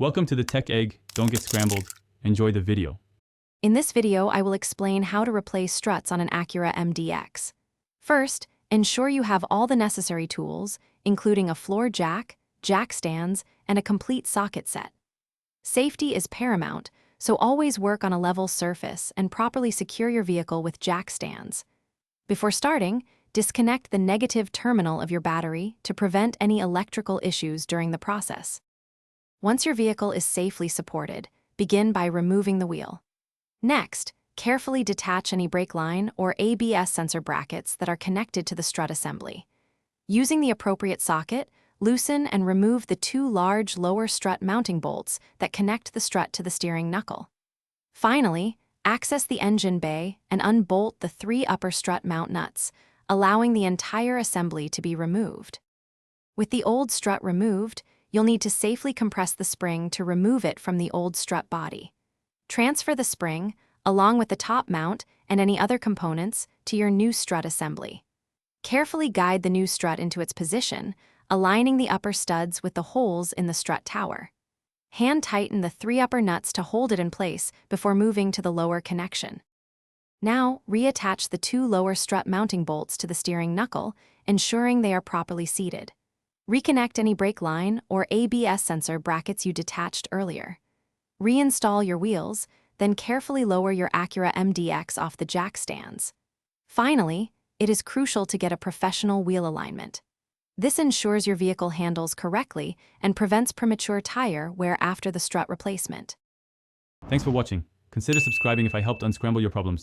Welcome to the Tech Egg. Don't get scrambled. Enjoy the video. In this video, I will explain how to replace struts on an Acura MDX. First, ensure you have all the necessary tools, including a floor jack, jack stands, and a complete socket set. Safety is paramount, so always work on a level surface and properly secure your vehicle with jack stands. Before starting, disconnect the negative terminal of your battery to prevent any electrical issues during the process. Once your vehicle is safely supported, begin by removing the wheel. Next, carefully detach any brake line or ABS sensor brackets that are connected to the strut assembly. Using the appropriate socket, loosen and remove the two large lower strut mounting bolts that connect the strut to the steering knuckle. Finally, access the engine bay and unbolt the three upper strut mount nuts, allowing the entire assembly to be removed. With the old strut removed, you'll need to safely compress the spring to remove it from the old strut body. Transfer the spring, along with the top mount and any other components, to your new strut assembly. Carefully guide the new strut into its position, aligning the upper studs with the holes in the strut tower. Hand tighten the three upper nuts to hold it in place before moving to the lower connection. Now, reattach the two lower strut mounting bolts to the steering knuckle, ensuring they are properly seated. Reconnect any brake line or ABS sensor brackets you detached earlier. Reinstall your wheels, then carefully lower your Acura MDX off the jack stands. Finally, it is crucial to get a professional wheel alignment. This ensures your vehicle handles correctly and prevents premature tire wear after the strut replacement. Thanks for watching. Consider subscribing if I helped unscramble your problems.